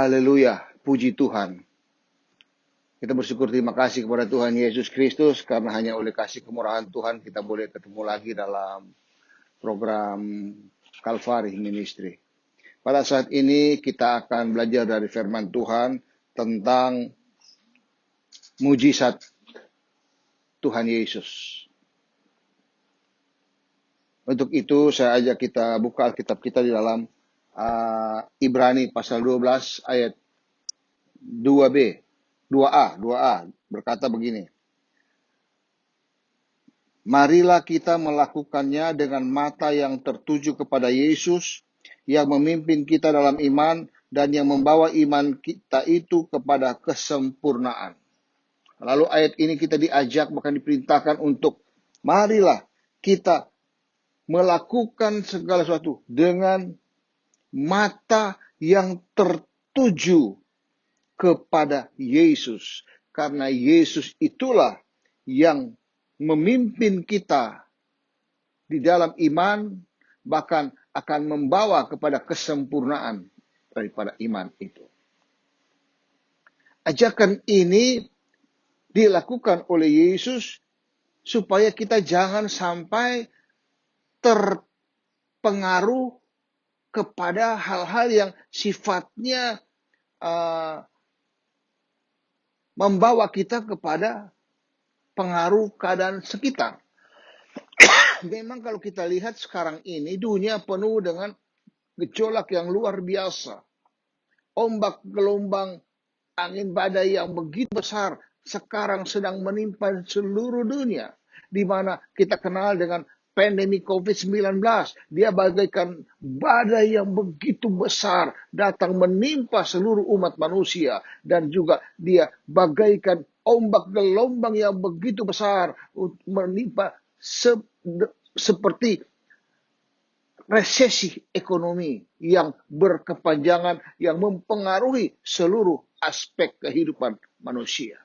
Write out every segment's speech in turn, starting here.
Haleluya, puji Tuhan. Kita bersyukur terima kasih kepada Tuhan Yesus Kristus karena hanya oleh kasih kemurahan Tuhan kita boleh ketemu lagi dalam program Calvary Ministry. Pada saat ini kita akan belajar dari firman Tuhan tentang mujizat Tuhan Yesus. Untuk itu saya ajak kita buka Alkitab kita di dalam Ibrani pasal 12 ayat 2b. 2a berkata begini. Marilah kita melakukannya dengan mata yang tertuju kepada Yesus yang memimpin kita dalam iman dan yang membawa iman kita itu kepada kesempurnaan. Lalu ayat ini kita diajak bahkan diperintahkan untuk marilah kita melakukan segala sesuatu dengan mata yang tertuju kepada Yesus. Karena Yesus itulah yang memimpin kita di dalam iman, bahkan akan membawa kepada kesempurnaan daripada iman itu. Ajakan ini dilakukan oleh Yesus supaya kita jangan sampai terpengaruh kepada hal-hal yang sifatnya membawa kita kepada pengaruh keadaan sekitar. Memang kalau kita lihat sekarang ini dunia penuh dengan gejolak yang luar biasa. Ombak, gelombang, angin badai yang begitu besar sekarang sedang menimpa seluruh dunia. Di mana kita kenal dengan pandemi COVID-19. Dia bagaikan badai yang begitu besar datang menimpa seluruh umat manusia. Dan juga dia bagaikan ombak gelombang yang begitu besar menimpa seperti resesi ekonomi yang berkepanjangan yang mempengaruhi seluruh aspek kehidupan manusia.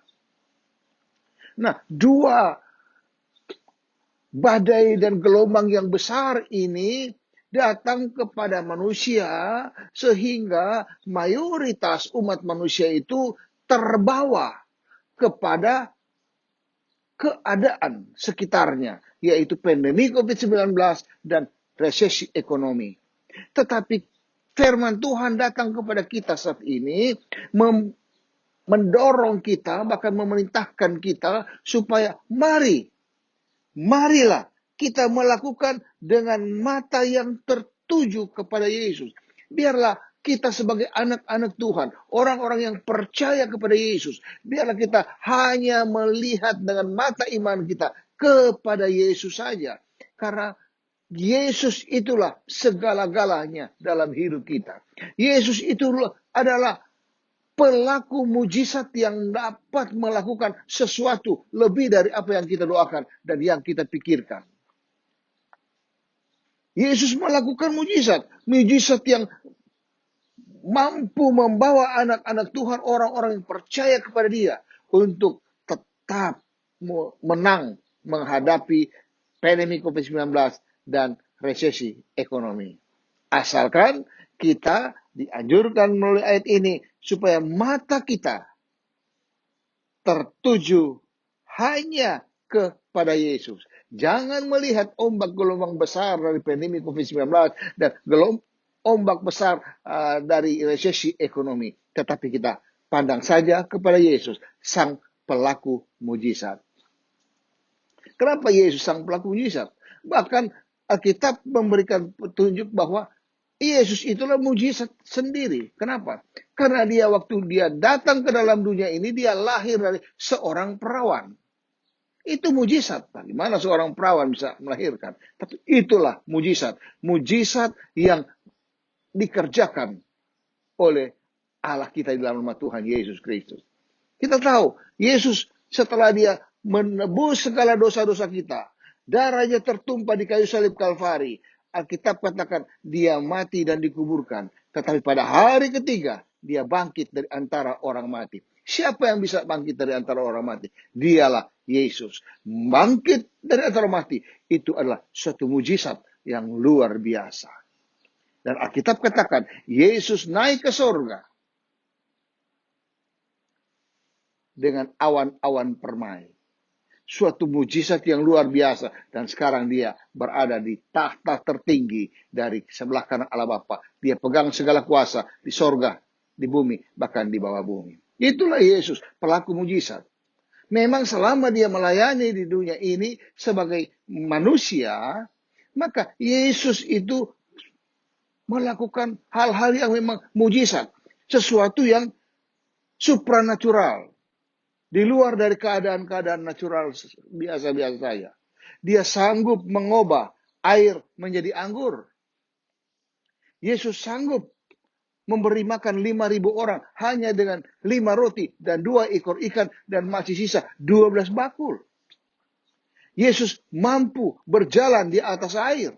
Nah, dua badai dan gelombang yang besar ini datang kepada manusia sehingga mayoritas umat manusia itu terbawa kepada keadaan sekitarnya, yaitu pandemi COVID-19 dan resesi ekonomi. Tetapi firman Tuhan datang kepada kita saat ini mendorong kita, bahkan memerintahkan kita supaya marilah kita melakukan dengan mata yang tertuju kepada Yesus. Biarlah kita sebagai anak-anak Tuhan, orang-orang yang percaya kepada Yesus, biarlah kita hanya melihat dengan mata iman kita kepada Yesus saja. Karena Yesus itulah segala-galanya dalam hidup kita. Yesus itulah adalah pelaku mujizat yang dapat melakukan sesuatu lebih dari apa yang kita doakan dan yang kita pikirkan. Yesus melakukan mujizat yang mampu membawa anak-anak Tuhan, orang-orang yang percaya kepada Dia untuk tetap menang menghadapi pandemi COVID-19 dan resesi ekonomi. Asalkan kita dianjurkan melalui ayat ini supaya mata kita tertuju hanya kepada Yesus. Jangan melihat ombak gelombang besar dari pandemi COVID-19 dan ombak besar dari resesi ekonomi. Tetapi kita pandang saja kepada Yesus, sang pelaku mujizat. Kenapa Yesus sang pelaku mujizat? Bahkan Alkitab memberikan petunjuk bahwa Yesus itulah mujizat sendiri. Kenapa? Karena waktu dia datang ke dalam dunia ini, dia lahir dari seorang perawan. Itu mujizat. Bagaimana seorang perawan bisa melahirkan? Tapi itulah mujizat. Mujizat yang dikerjakan oleh Allah kita di dalam nama Tuhan Yesus Kristus. Kita tahu, Yesus setelah dia menebus segala dosa-dosa kita, darahnya tertumpah di kayu salib Kalvari. Alkitab katakan dia mati dan dikuburkan. Tetapi pada hari ketiga dia bangkit dari antara orang mati. Siapa yang bisa bangkit dari antara orang mati? Dialah Yesus. Bangkit dari antara mati. Itu adalah suatu mujizat yang luar biasa. Dan Alkitab katakan Yesus naik ke surga. dengan awan-awan permai. Suatu mujizat yang luar biasa. Dan sekarang dia berada di tahta tertinggi dari sebelah kanan Allah Bapa. Dia pegang segala kuasa di sorga, di bumi, bahkan di bawah bumi. Itulah Yesus, pelaku mujizat. Memang selama dia melayani di dunia ini sebagai manusia, maka Yesus itu melakukan hal-hal yang memang mujizat. Sesuatu yang supranatural. Di luar dari keadaan-keadaan natural biasa-biasa saja. Dia sanggup mengubah air menjadi anggur. Yesus sanggup memberi makan 5.000 orang hanya dengan 5 roti dan 2 ekor ikan dan masih sisa 12 bakul. Yesus mampu berjalan di atas air.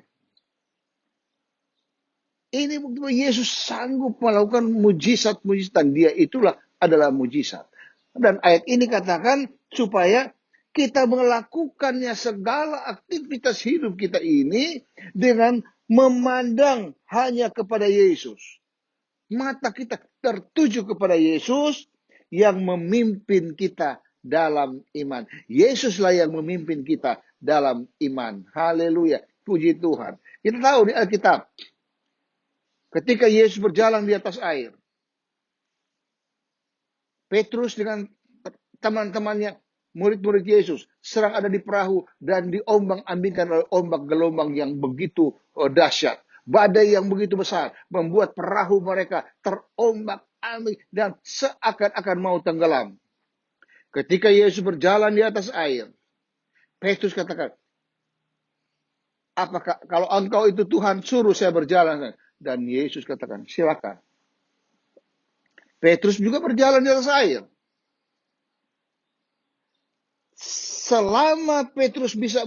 Ini Yesus sanggup melakukan mujizat-mujizat dan dia itulah adalah mujizat. Dan ayat ini katakan supaya kita melakukannya segala aktivitas hidup kita ini dengan memandang hanya kepada Yesus. Mata kita tertuju kepada Yesus yang memimpin kita dalam iman. Yesuslah yang memimpin kita dalam iman. Haleluya. Puji Tuhan. Kita tahu di Alkitab, ketika Yesus berjalan di atas air, Petrus dengan teman-temannya, murid-murid Yesus, sedang ada di perahu dan diombang-ambingkan oleh ombak gelombang yang begitu dahsyat. Badai yang begitu besar membuat perahu mereka terombak-ambing dan seakan-akan mau tenggelam. Ketika Yesus berjalan di atas air, Petrus katakan, apakah kalau engkau itu Tuhan, suruh saya berjalan. Dan Yesus katakan, silakan. Petrus juga berjalan di atas air. Selama Petrus bisa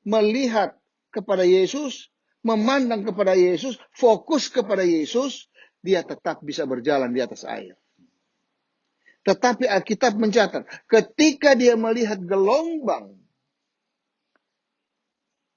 melihat kepada Yesus, memandang kepada Yesus, fokus kepada Yesus, dia tetap bisa berjalan di atas air. Tetapi Alkitab mencatat, ketika dia melihat gelombang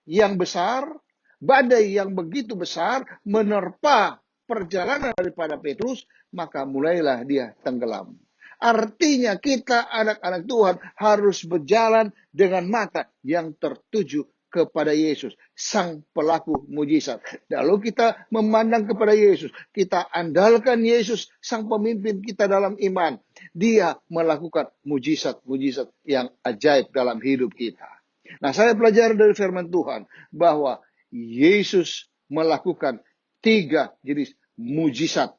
yang besar, badai yang begitu besar, menerpa perjalanan daripada Petrus, maka mulailah dia tenggelam. Artinya kita anak-anak Tuhan harus berjalan dengan mata yang tertuju kepada Yesus, sang pelaku mujizat. Lalu kita memandang kepada Yesus, kita andalkan Yesus, sang pemimpin kita dalam iman. Dia melakukan mujizat-mujizat yang ajaib dalam hidup kita. Nah, saya pelajari dari firman Tuhan bahwa Yesus melakukan 3 jenis mujizat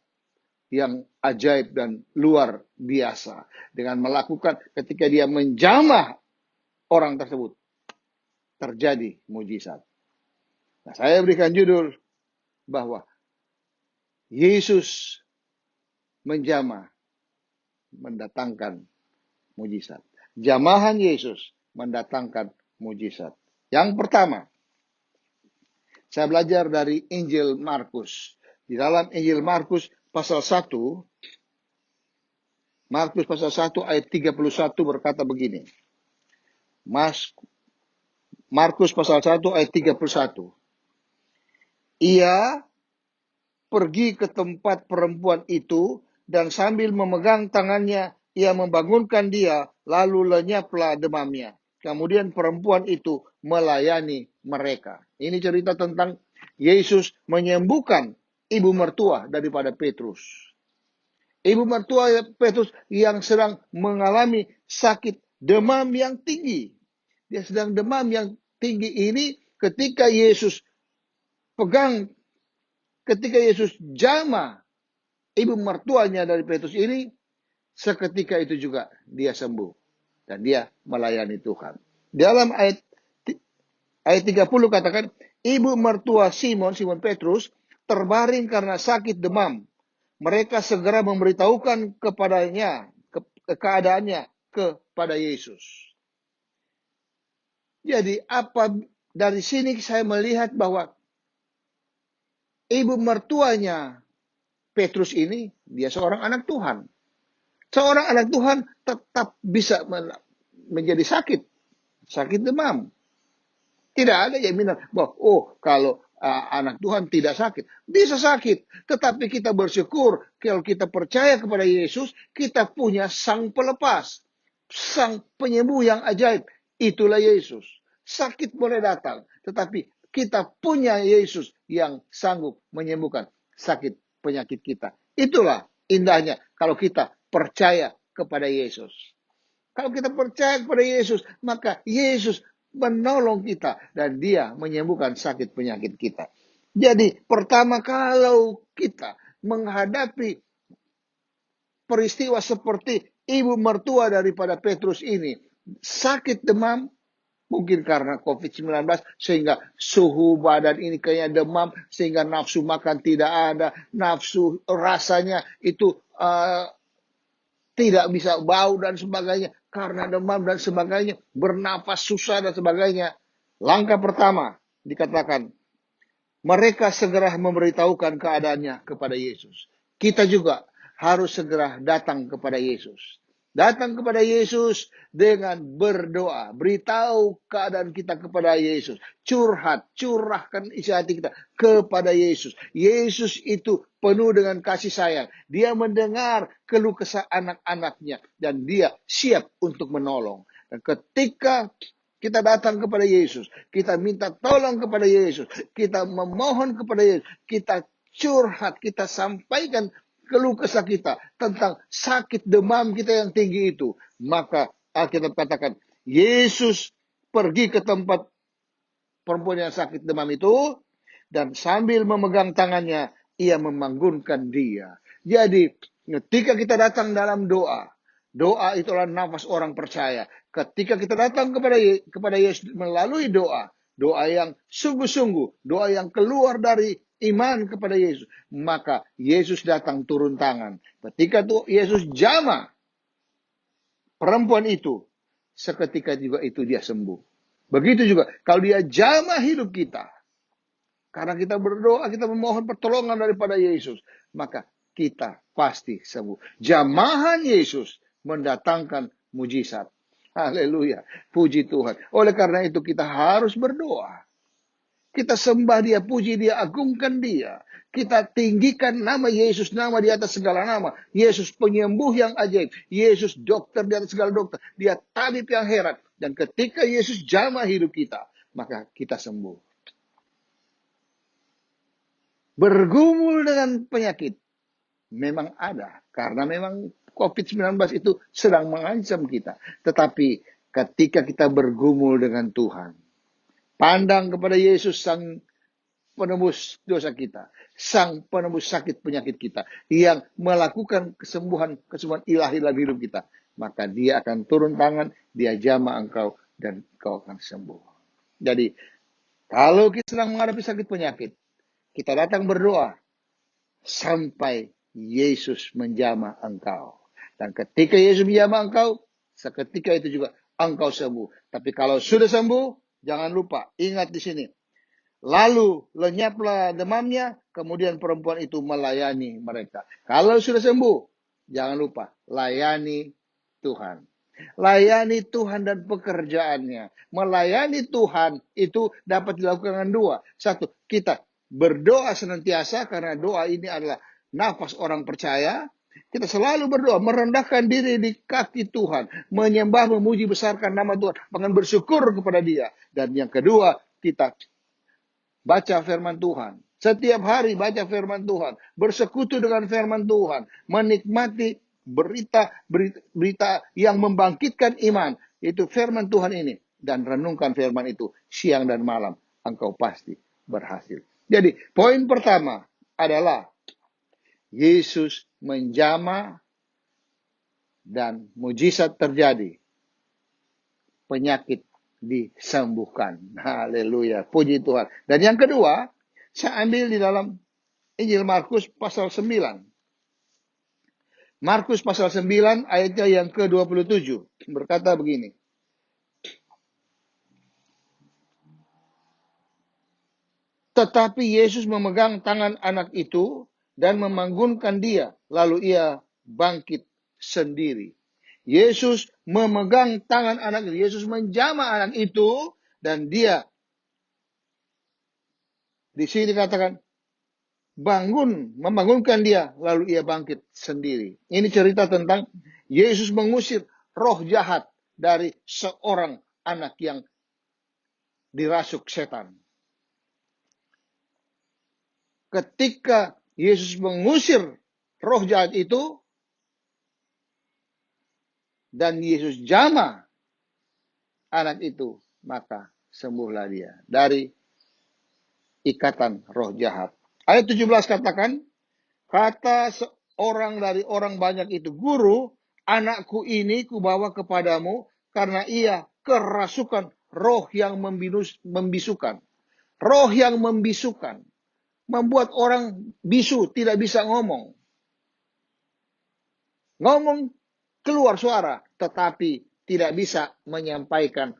yang ajaib dan luar biasa. Dengan melakukan ketika dia menjamah orang tersebut, terjadi mujizat. Nah, saya berikan judul bahwa Yesus menjamah mendatangkan mujizat. Jamahan Yesus mendatangkan mujizat. Yang pertama, saya belajar dari Injil Markus. Di dalam Injil Markus pasal 1, Markus pasal 1 ayat 31 berkata begini. Markus pasal 1 ayat 31. Ia pergi ke tempat perempuan itu dan sambil memegang tangannya, ia membangunkan dia, lalu lenyaplah demamnya. Kemudian perempuan itu melayani mereka. Ini cerita tentang Yesus menyembuhkan ibu mertua daripada Petrus. Ibu mertua Petrus yang sedang mengalami sakit demam yang tinggi. Dia sedang demam yang tinggi ini ketika Yesus pegang, ketika Yesus jamah ibu mertuanya dari Petrus ini, seketika itu juga dia sembuh. Dan dia melayani Tuhan. Dalam ayat 30 katakan, ibu mertua Simon Petrus, terbaring karena sakit demam. Mereka segera memberitahukan kepadanya, keadaannya kepada Yesus. Jadi dari sini saya melihat bahwa ibu mertuanya Petrus ini, dia seorang anak Tuhan. Seorang anak Tuhan tetap bisa menjadi sakit demam. Tidak ada jaminan bahwa kalau anak Tuhan tidak sakit. Bisa sakit, tetapi kita bersyukur kalau kita percaya kepada Yesus, kita punya sang pelepas. sang penyembuh yang ajaib. Itulah Yesus. Sakit boleh datang, tetapi kita punya Yesus yang sanggup menyembuhkan sakit penyakit kita. Itulah indahnya kalau kita percaya kepada Yesus. Kalau kita percaya kepada Yesus, maka Yesus menolong kita dan Dia menyembuhkan sakit penyakit kita. Jadi, pertama kalau kita menghadapi peristiwa seperti ibu mertua daripada Petrus ini, sakit demam, mungkin karena COVID-19, sehingga suhu badan ini kayaknya demam, sehingga nafsu makan tidak ada, nafsu rasanya itu tidak bisa bau dan sebagainya, karena demam dan sebagainya, bernapas susah dan sebagainya. Langkah pertama dikatakan, mereka segera memberitahukan keadaannya kepada Yesus. Kita juga harus segera datang kepada Yesus. Datang kepada Yesus dengan berdoa. Beritahu keadaan kita kepada Yesus. Curahkan isi hati kita kepada Yesus. Yesus itu penuh dengan kasih sayang. Dia mendengar keluh kesah anak-anaknya. Dan dia siap untuk menolong. Dan ketika kita datang kepada Yesus, kita minta tolong kepada Yesus, kita memohon kepada Yesus, kita curhat, kita sampaikan keluh kesah kita tentang sakit demam kita yang tinggi itu, maka Alkitab katakan, Yesus pergi ke tempat perempuan yang sakit demam itu, dan sambil memegang tangannya, ia membangunkan dia. Jadi, ketika kita datang dalam doa, doa itulah nafas orang percaya. Ketika kita datang kepada Yesus melalui doa, doa yang sungguh-sungguh, doa yang keluar dari iman kepada Yesus, maka Yesus datang turun tangan. Ketika Yesus jamah perempuan itu, seketika juga itu dia sembuh. Begitu juga kalau dia jamah hidup kita, karena kita berdoa, kita memohon pertolongan daripada Yesus, maka kita pasti sembuh. Jamahan Yesus mendatangkan mujizat. Haleluya. Puji Tuhan. Oleh karena itu kita harus berdoa. Kita sembah dia, puji dia, agungkan dia. Kita tinggikan nama Yesus, nama di atas segala nama. Yesus penyembuh yang ajaib. Yesus dokter di atas segala dokter. Dia tabib yang heran. Dan ketika Yesus jamah hidup kita, maka kita sembuh. Bergumul dengan penyakit memang ada. Karena memang COVID-19 itu sedang mengancam kita. Tetapi ketika kita bergumul dengan Tuhan, pandang kepada Yesus sang penebus dosa kita, sang penebus sakit penyakit kita, yang melakukan kesembuhan ilahi dalam hidup kita, maka dia akan turun tangan, dia jamah engkau, dan engkau akan sembuh. Jadi, kalau kita sedang menghadapi sakit penyakit, kita datang berdoa, sampai Yesus menjamah engkau. Dan ketika Yesus menjamah engkau, seketika itu juga engkau sembuh. Tapi kalau sudah sembuh, jangan lupa, ingat di sini. Lalu lenyaplah demamnya, kemudian perempuan itu melayani mereka. Kalau sudah sembuh, jangan lupa, layani Tuhan. Layani Tuhan dan pekerjaannya. Melayani Tuhan itu dapat dilakukan dengan dua. Satu, kita berdoa senantiasa, karena doa ini adalah nafas orang percaya. Kita selalu berdoa, merendahkan diri di kaki Tuhan, menyembah, memuji, besarkan nama Tuhan, bahkan bersyukur kepada Dia. Dan yang kedua, kita baca firman Tuhan. Setiap hari baca firman Tuhan, bersekutu dengan firman Tuhan, menikmati berita yang membangkitkan iman. Itu firman Tuhan ini. Dan renungkan firman itu siang dan malam. Engkau pasti berhasil. Jadi poin pertama adalah Yesus menjamah dan mujizat terjadi. Penyakit disembuhkan. Haleluya. Puji Tuhan. Dan yang kedua, saya ambil di dalam Injil Markus pasal 9. Markus pasal 9 ayatnya yang ke-27. Berkata begini. Tetapi Yesus memegang tangan anak itu dan membangunkan dia. Lalu ia bangkit sendiri. Yesus memegang tangan anak itu. Yesus menjamah anak itu. Dan dia, di sini dikatakan, membangunkan dia. Lalu ia bangkit sendiri. Ini cerita tentang Yesus mengusir roh jahat dari seorang anak yang dirasuk setan. Ketika Yesus mengusir roh jahat itu, dan Yesus jamah anak itu, maka sembuhlah dia dari ikatan roh jahat. Ayat 17 katakan, kata seorang dari orang banyak itu, Guru, anakku ini kubawa kepadamu karena ia kerasukan roh yang membisukan. Roh yang membisukan. Membuat orang bisu, tidak bisa ngomong. Ngomong keluar suara, tetapi tidak bisa menyampaikan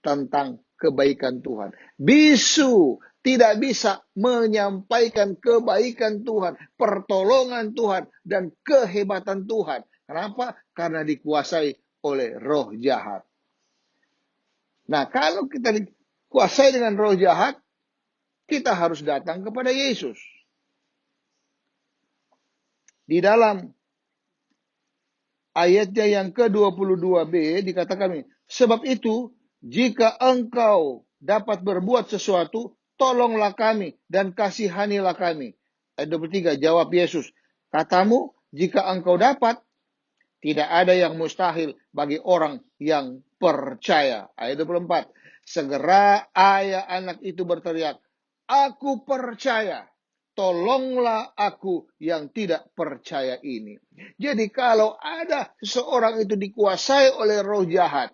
tentang kebaikan Tuhan. Bisu, tidak bisa menyampaikan kebaikan Tuhan, pertolongan Tuhan, dan kehebatan Tuhan. Kenapa? Karena dikuasai oleh roh jahat. Nah, kalau kita dikuasai dengan roh jahat, kita harus datang kepada Yesus. Di dalam ayatnya yang ke-22b dikatakan, sebab itu, jika engkau dapat berbuat sesuatu, tolonglah kami dan kasihanilah kami. Ayat 23, jawab Yesus, katamu, jika engkau dapat, tidak ada yang mustahil bagi orang yang percaya. Ayat 24, segera ayah anak itu berteriak, aku percaya, tolonglah aku yang tidak percaya ini. Jadi kalau ada seseorang itu dikuasai oleh roh jahat,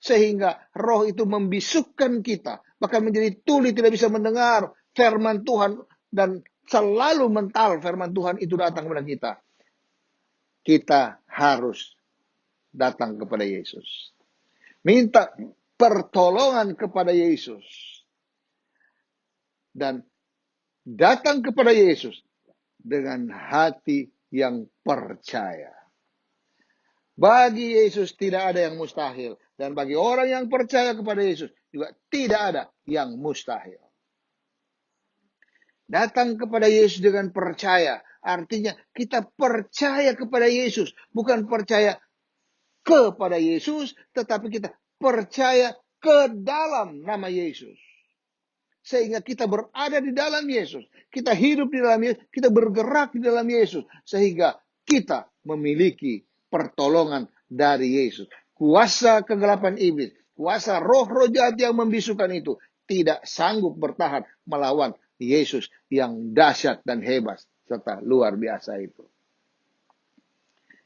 sehingga roh itu membisukkan kita, bahkan menjadi tuli, tidak bisa mendengar firman Tuhan, dan selalu mental firman Tuhan itu datang kepada kita. Kita harus datang kepada Yesus. Minta pertolongan kepada Yesus. Dan datang kepada Yesus dengan hati yang percaya. Bagi Yesus tidak ada yang mustahil. Dan bagi orang yang percaya kepada Yesus juga tidak ada yang mustahil. Datang kepada Yesus dengan percaya. Artinya kita percaya kepada Yesus. Bukan percaya kepada Yesus, tetapi kita percaya ke dalam nama Yesus. Sehingga kita berada di dalam Yesus. Kita hidup di dalam Yesus. Kita bergerak di dalam Yesus. Sehingga kita memiliki pertolongan dari Yesus. Kuasa kegelapan iblis, kuasa roh-roh jahat yang membisukan itu tidak sanggup bertahan melawan Yesus yang dahsyat dan hebat serta luar biasa itu.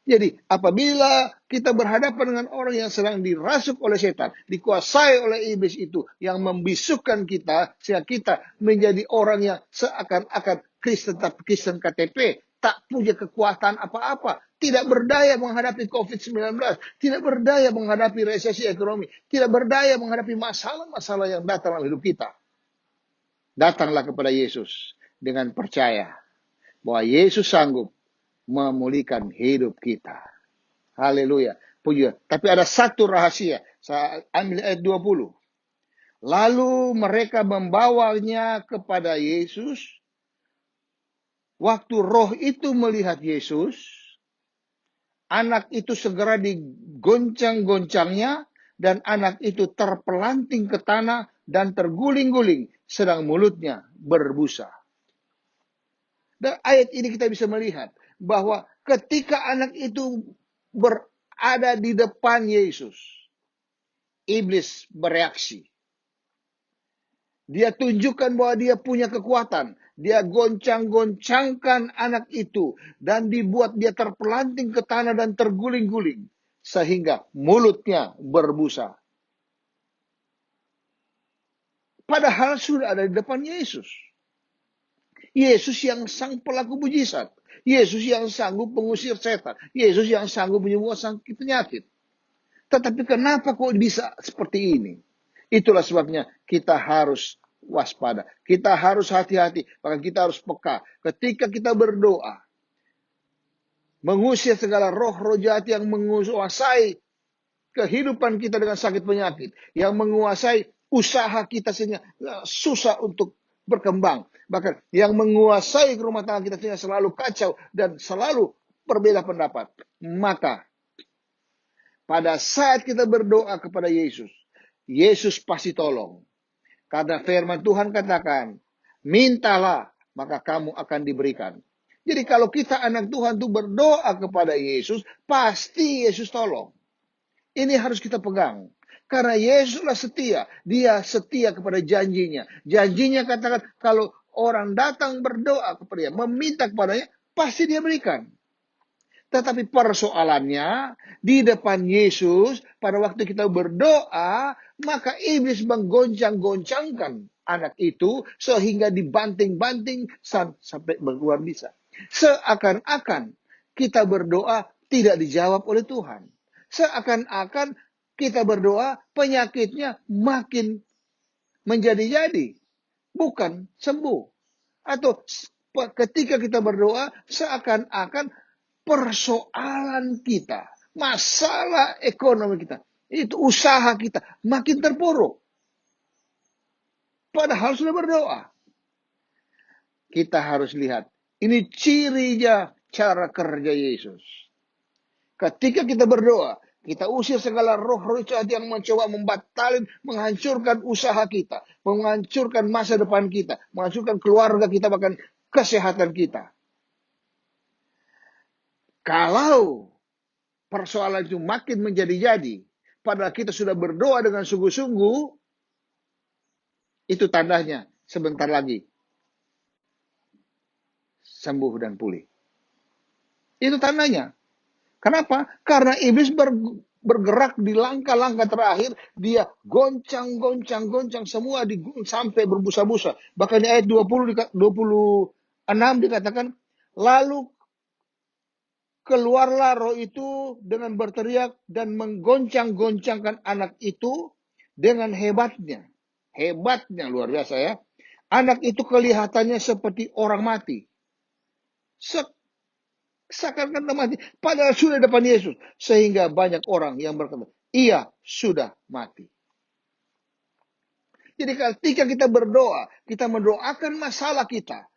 Jadi apabila kita berhadapan dengan orang yang sedang dirasuk oleh setan, dikuasai oleh iblis itu yang membisukkan kita, sehingga kita menjadi orang yang seakan-akan Kristen tapi Kristen KTP, tak punya kekuatan apa-apa, tidak berdaya menghadapi COVID-19, tidak berdaya menghadapi resesi ekonomi, tidak berdaya menghadapi masalah-masalah yang datang dalam hidup kita. Datanglah kepada Yesus dengan percaya bahwa Yesus sanggup memulihkan hidup kita. Haleluya. Puji. Tapi ada satu rahasia. Saya ambil ayat 20. Lalu mereka membawanya kepada Yesus. Waktu roh itu melihat Yesus, anak itu segera digoncang-goncangnya, dan anak itu terpelanting ke tanah dan terguling-guling, sedang mulutnya berbusa. Dan ayat ini kita bisa melihat bahwa ketika anak itu berada di depan Yesus, iblis bereaksi. Dia tunjukkan bahwa dia punya kekuatan. Dia goncang-goncangkan anak itu dan dibuat dia terpelanting ke tanah dan terguling-guling sehingga mulutnya berbusa. Padahal sudah ada di depan Yesus. Yesus yang sang pelaku mujizat. Yesus yang sanggup mengusir setan. Yesus yang sanggup menyembuhkan sakit penyakit. Tetapi kenapa kok bisa seperti ini? Itulah sebabnya kita harus waspada. Kita harus hati-hati. Bahkan kita harus peka. Ketika kita berdoa, mengusir segala roh-roh jahat yang menguasai kehidupan kita dengan sakit penyakit. Yang menguasai usaha kita sehingga susah untuk berkembang. Bahkan yang menguasai rumah tangga kita sehingga selalu kacau dan selalu berbeda pendapat. Maka pada saat kita berdoa kepada Yesus, Yesus pasti tolong. Karena firman Tuhan katakan, mintalah maka kamu akan diberikan. Jadi kalau kita anak Tuhan tuh berdoa kepada Yesus, pasti Yesus tolong. Ini harus kita pegang. Karena Yesuslah setia. Dia setia kepada janjinya. Janjinya katakan kalau orang datang berdoa kepada dia, meminta kepadanya, pasti dia berikan. Tetapi persoalannya, di depan Yesus, pada waktu kita berdoa, maka iblis menggoncang-goncangkan anak itu, sehingga dibanting-banting sampai keluar bisa. Seakan-akan kita berdoa tidak dijawab oleh Tuhan. Seakan-akan kita berdoa, penyakitnya makin menjadi-jadi, bukan sembuh. Atau ketika kita berdoa, seakan-akan persoalan kita, masalah ekonomi kita, itu usaha kita makin terpuruk. Padahal sudah berdoa. Kita harus lihat, ini cirinya cara kerja Yesus. Ketika kita berdoa, kita usir segala roh-roh jahat yang mencoba membatalkan, menghancurkan usaha kita, menghancurkan masa depan kita, menghancurkan keluarga kita, bahkan kesehatan kita. Kalau persoalan itu makin menjadi-jadi, padahal kita sudah berdoa dengan sungguh-sungguh, itu tandanya sebentar lagi sembuh dan pulih. Itu tandanya. Kenapa? Karena iblis bergerak di langkah-langkah terakhir, dia goncang semua sampai berbusa-busa. Bahkan di ayat 26 dikatakan, lalu keluarlah roh itu dengan berteriak dan menggoncang-goncangkan anak itu dengan hebatnya. Hebatnya luar biasa ya. Anak itu kelihatannya seperti orang mati. Seakan-akan mati. Padahal sudah depan Yesus. Sehingga banyak orang yang berkata, ia sudah mati. Jadi ketika kita berdoa, kita mendoakan masalah kita.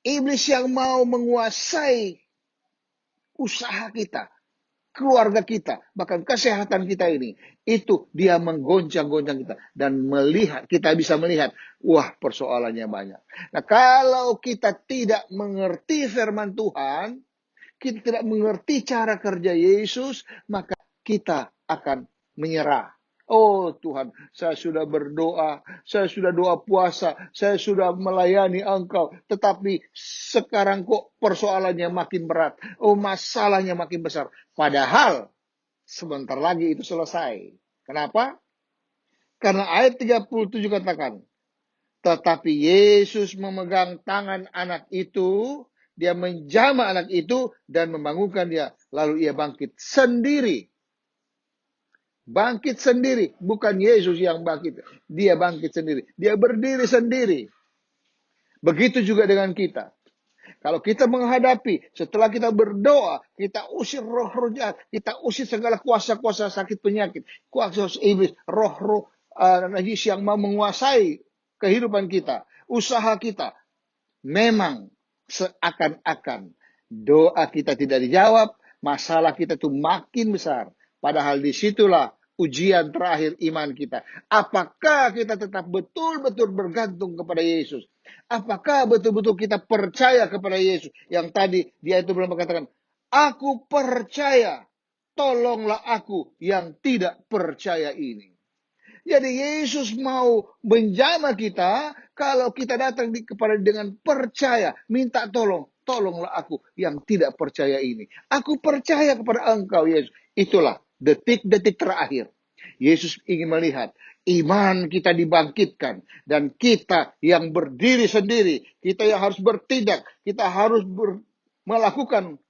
Iblis yang mau menguasai usaha kita, keluarga kita, bahkan kesehatan kita ini, itu dia menggoncang-goncang kita. Dan kita bisa melihat, wah persoalannya banyak. Nah kalau kita tidak mengerti firman Tuhan, kita tidak mengerti cara kerja Yesus, maka kita akan menyerah. Oh Tuhan, saya sudah berdoa, saya sudah doa puasa, saya sudah melayani Engkau, tetapi sekarang kok persoalannya makin berat. Oh masalahnya makin besar. Padahal sebentar lagi itu selesai. Kenapa? Karena ayat 37 katakan, tetapi Yesus memegang tangan anak itu, dia menjamah anak itu dan membangunkan dia. Lalu ia bangkit sendiri. Bangkit sendiri. Bukan Yesus yang bangkit. Dia bangkit sendiri. Dia berdiri sendiri. Begitu juga dengan kita. Kalau kita menghadapi, setelah kita berdoa, kita usir roh-roh jahat. Kita usir segala kuasa-kuasa sakit penyakit. Kuasa iblis, roh-roh najis yang mau menguasai kehidupan kita. Usaha kita. Memang seakan-akan doa kita tidak dijawab, masalah kita itu makin besar. Padahal disitulah ujian terakhir iman kita. Apakah kita tetap betul-betul bergantung kepada Yesus? Apakah betul-betul kita percaya kepada Yesus? Yang tadi dia itu belum mengatakan, aku percaya, tolonglah aku yang tidak percaya ini. Jadi Yesus mau menjamah kita kalau kita datang kepada dengan percaya, minta tolonglah aku yang tidak percaya ini. Aku percaya kepada Engkau Yesus. Itulah detik-detik terakhir. Yesus ingin melihat iman kita dibangkitkan dan kita yang berdiri sendiri, kita yang harus bertindak, kita harus melakukan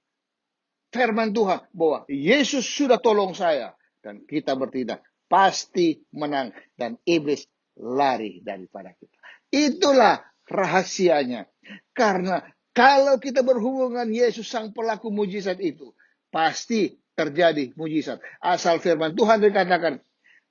firman Tuhan bahwa Yesus sudah tolong saya dan kita bertindak. Pasti menang dan iblis lari daripada kita. Itulah rahasianya. Karena kalau kita berhubungan Yesus sang pelaku mujizat itu, pasti terjadi mujizat. Asal firman Tuhan dikatakan,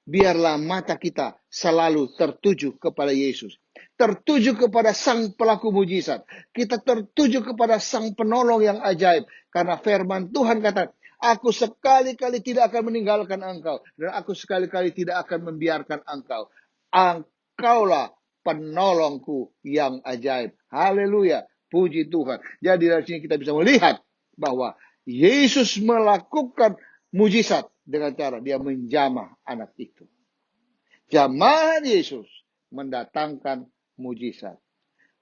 biarlah mata kita selalu tertuju kepada Yesus. Tertuju kepada sang pelaku mujizat. Kita tertuju kepada sang penolong yang ajaib. Karena firman Tuhan kata, Aku sekali-kali tidak akan meninggalkan engkau. Dan aku sekali-kali tidak akan membiarkan engkau. Engkaulah penolongku yang ajaib. Haleluya. Puji Tuhan. Jadi dari sini kita bisa melihat bahwa Yesus melakukan mujizat dengan cara dia menjamah anak itu. Jamahan Yesus mendatangkan mujizat.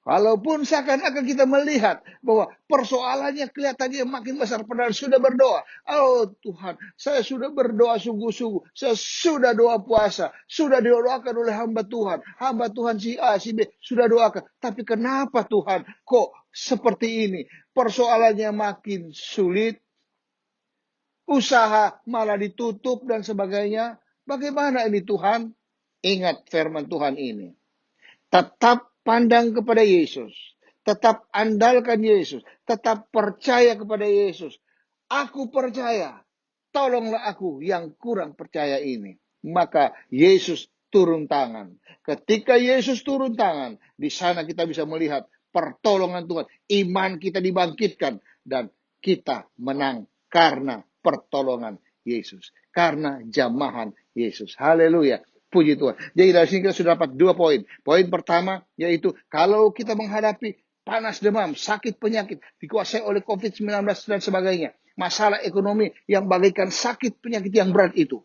Walaupun seakan-akan kita melihat bahwa persoalannya kelihatannya makin besar, padahal sudah berdoa. Oh Tuhan, saya sudah berdoa sungguh-sungguh. Saya sudah doa puasa. Sudah didoakan oleh hamba Tuhan. Hamba Tuhan si A, si B sudah doakan. Tapi kenapa Tuhan kok seperti ini? Persoalannya makin sulit. Usaha malah ditutup dan sebagainya. Bagaimana ini Tuhan? Ingat firman Tuhan ini. Tetap pandang kepada Yesus. Tetap andalkan Yesus. Tetap percaya kepada Yesus. Aku percaya. Tolonglah aku yang kurang percaya ini. Maka Yesus turun tangan. Ketika Yesus turun tangan, di sana kita bisa melihat pertolongan Tuhan. Iman kita dibangkitkan dan kita menang karena pertolongan Yesus. Karena jamahan Yesus. Haleluya. Puji Tuhan. Jadi dari sini kita sudah dapat 2 poin. Poin pertama yaitu kalau kita menghadapi panas demam, sakit penyakit, dikuasai oleh COVID-19 dan sebagainya. Masalah ekonomi yang bagaikan sakit penyakit yang berat itu.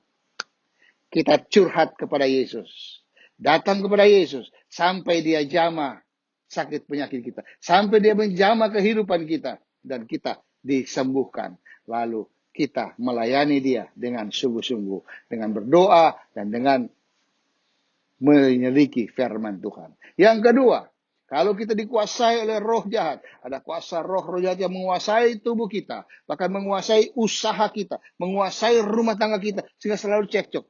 Kita curhat kepada Yesus. Datang kepada Yesus sampai dia jamah sakit penyakit kita. Sampai dia menjamah kehidupan kita. Dan kita disembuhkan. Lalu kita melayani dia dengan sungguh-sungguh. Dengan berdoa dan dengan menyelidiki firman Tuhan. Yang kedua, kalau kita dikuasai oleh roh jahat, ada kuasa roh jahat yang menguasai tubuh kita, bahkan menguasai usaha kita, menguasai rumah tangga kita, sehingga selalu cekcok.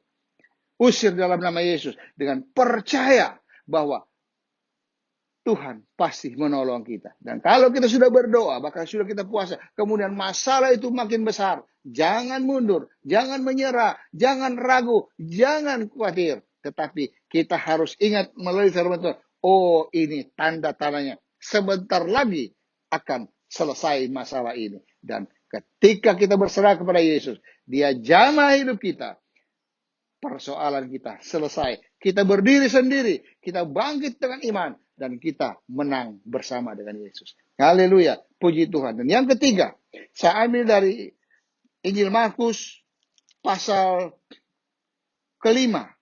Usir dalam nama Yesus dengan percaya bahwa Tuhan pasti menolong kita. Dan kalau kita sudah berdoa, bahkan sudah kita puasa, kemudian masalah itu makin besar, jangan mundur, jangan menyerah, jangan ragu, jangan khawatir. Tetapi kita harus ingat melalui firman Tuhan, oh ini tanda-tandanya. Sebentar lagi akan selesai masalah ini. Dan ketika kita berserah kepada Yesus, dia jamah hidup kita. Persoalan kita selesai. Kita berdiri sendiri. Kita bangkit dengan iman. Dan kita menang bersama dengan Yesus. Haleluya. Puji Tuhan. Dan yang ketiga, saya ambil dari Injil Markus pasal ke-5.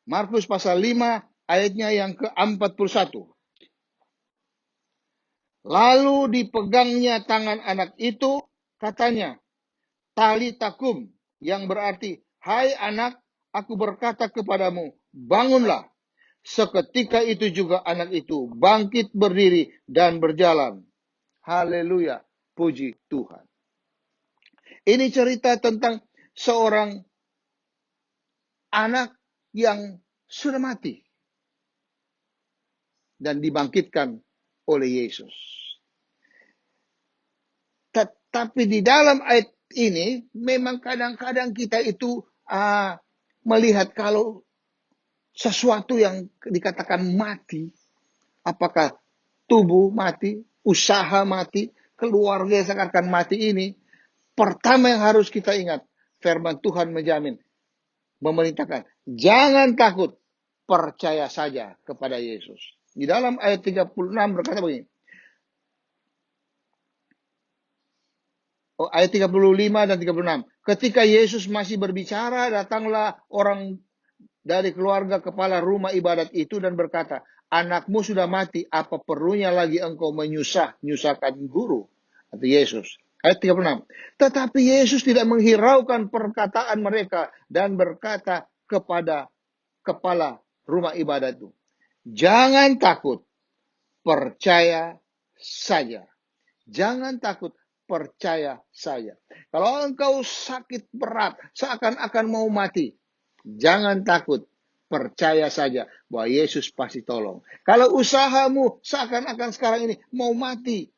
Markus pasal 5 ayatnya yang ke-41. Lalu dipegangnya tangan anak itu, katanya, talitakum, yang berarti, hai anak, aku berkata kepadamu, bangunlah. Seketika itu juga anak itu bangkit berdiri dan berjalan. Haleluya, puji Tuhan. Ini cerita tentang seorang anak yang sudah mati dan dibangkitkan oleh Yesus. Tetapi di dalam ayat ini memang kadang-kadang kita itu melihat kalau sesuatu yang dikatakan mati, apakah tubuh mati, usaha mati, keluarga yang seakan mati ini, pertama yang harus kita ingat, firman Tuhan menjamin, memerintahkan, jangan takut, percaya saja kepada Yesus. Di dalam ayat 36 berkata begini. Ayat 35 dan 36. Ketika Yesus masih berbicara, datanglah orang dari keluarga kepala rumah ibadat itu dan berkata, anakmu sudah mati, apa perlunya lagi engkau menyusahkan guru? Atau Yesus. Ayat 36. Tetapi Yesus tidak menghiraukan perkataan mereka dan berkata kepada kepala rumah ibadat itu, jangan takut, percaya saja. Jangan takut, percaya saja. Kalau engkau sakit berat, seakan-akan mau mati, jangan takut, percaya saja bahwa Yesus pasti tolong. Kalau usahamu seakan-akan sekarang ini mau mati,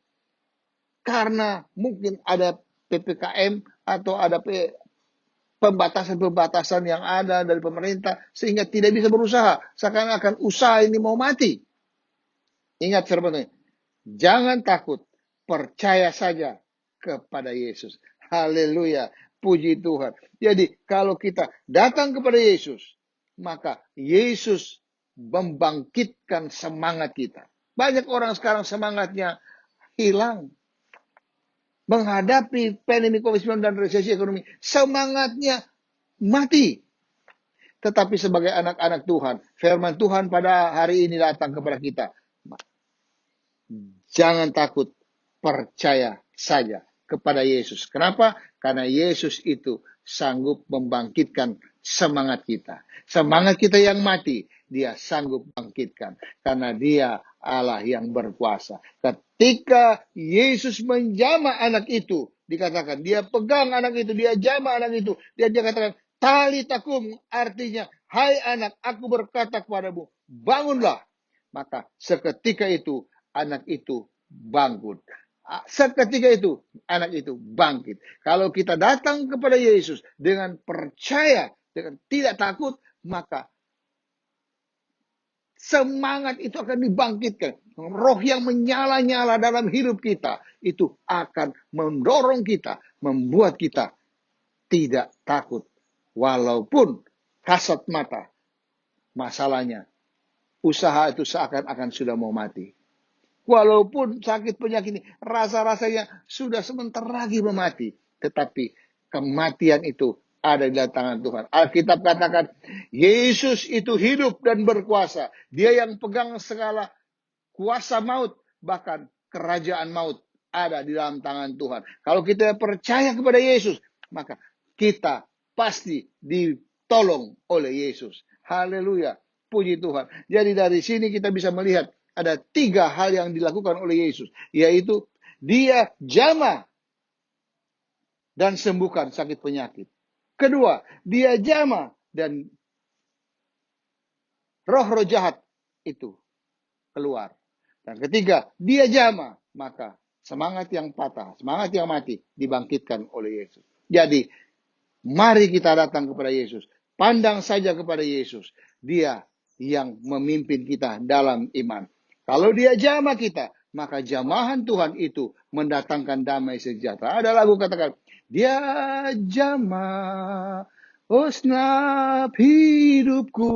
karena mungkin ada PPKM atau ada pembatasan-pembatasan yang ada dari pemerintah sehingga tidak bisa berusaha. Seakan-akan usaha ini mau mati. Ingat firman ini. Jangan takut, percaya saja kepada Yesus. Haleluya. Puji Tuhan. Jadi kalau kita datang kepada Yesus, maka Yesus membangkitkan semangat kita. Banyak orang sekarang semangatnya hilang. Menghadapi pandemi COVID-19 dan resesi ekonomi, semangatnya mati. Tetapi sebagai anak-anak Tuhan, firman Tuhan pada hari ini datang kepada kita. Jangan takut, percaya saja kepada Yesus. Kenapa? Karena Yesus itu sanggup membangkitkan semangat kita. Semangat kita yang mati, dia sanggup bangkitkan. Karena dia Allah yang berkuasa. Ketika Yesus menjamah anak itu, dikatakan, dia pegang anak itu, dia jamah anak itu. Dia katakan, talitakum, artinya, hai anak, aku berkata kepadamu, bangunlah. Maka seketika itu, anak itu bangun. Seketika itu, anak itu bangkit. Kalau kita datang kepada Yesus dengan percaya, dengan tidak takut, maka semangat itu akan dibangkitkan. Roh yang menyala-nyala dalam hidup kita, itu akan mendorong kita, membuat kita tidak takut. Walaupun kasat mata, masalahnya, usaha itu seakan-akan sudah mau mati. Walaupun sakit penyakit ini, rasa-rasanya sudah sebentar lagi memati. Tetapi kematian itu ada di dalam tangan Tuhan. Alkitab katakan, Yesus itu hidup dan berkuasa. Dia yang pegang segala kuasa maut, bahkan kerajaan maut ada di dalam tangan Tuhan. Kalau kita percaya kepada Yesus, maka kita pasti ditolong oleh Yesus. Haleluya, puji Tuhan. Jadi dari sini kita bisa melihat ada 3 hal yang dilakukan oleh Yesus, yaitu dia jamah dan sembuhkan sakit penyakit. Kedua, dia jamah dan roh-roh jahat itu keluar. Dan ketiga, dia jamah, maka semangat yang patah, semangat yang mati dibangkitkan oleh Yesus. Jadi, mari kita datang kepada Yesus. Pandang saja kepada Yesus. Dia yang memimpin kita dalam iman. Kalau dia jamah kita, maka jamahan Tuhan itu mendatangkan damai sejahtera. Ada lagu katakan, dia jamah osnap hidupku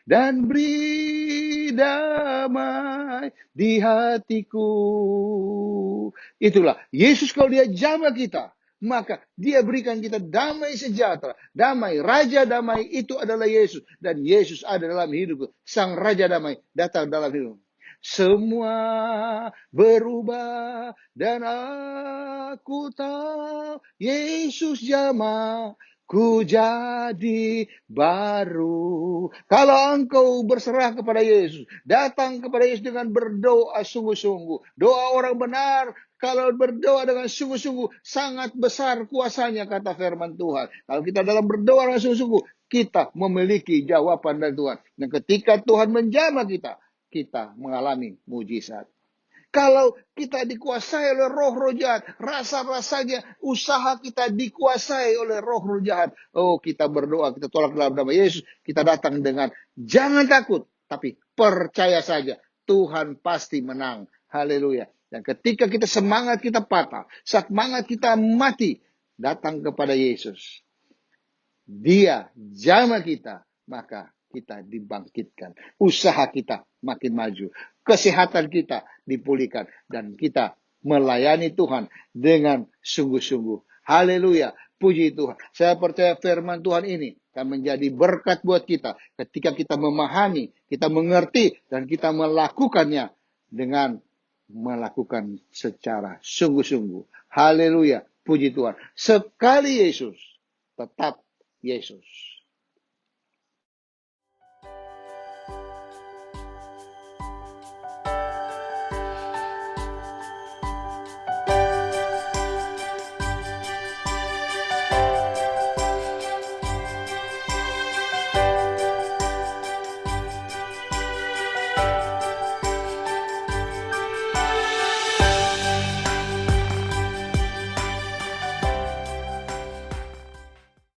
dan beri damai di hatiku. Itulah, Yesus kalau dia jamah kita, maka dia berikan kita damai sejahtera. Damai, Raja damai itu adalah Yesus. Dan Yesus ada dalam hidupku. Sang Raja damai datang dalam hidupku. Semua berubah dan aku tahu Yesus jamah. Ku jadi baru. Kalau engkau berserah kepada Yesus, datang kepada Yesus dengan berdoa sungguh-sungguh. Doa orang benar, kalau berdoa dengan sungguh-sungguh, sangat besar kuasanya, kata firman Tuhan. Kalau kita dalam berdoa dengan sungguh-sungguh, kita memiliki jawaban dari Tuhan. Dan ketika Tuhan menjamah kita, kita mengalami mujizat. Kalau kita dikuasai oleh roh-roh jahat, rasa-rasanya usaha kita dikuasai oleh roh-roh jahat. Oh, kita berdoa, kita tolak dalam nama Yesus. Kita datang dengan jangan takut, tapi percaya saja. Tuhan pasti menang. Haleluya. Dan ketika kita semangat kita patah, semangat kita mati, datang kepada Yesus. Dia jamah kita, maka kita dibangkitkan. Usaha kita makin maju. Kesehatan kita dipulihkan. Dan kita melayani Tuhan dengan sungguh-sungguh. Haleluya. Puji Tuhan. Saya percaya firman Tuhan ini akan menjadi berkat buat kita. Ketika kita memahami, kita mengerti, dan kita melakukannya dengan melakukan secara sungguh-sungguh. Haleluya. Puji Tuhan. Sekali Yesus, tetap Yesus.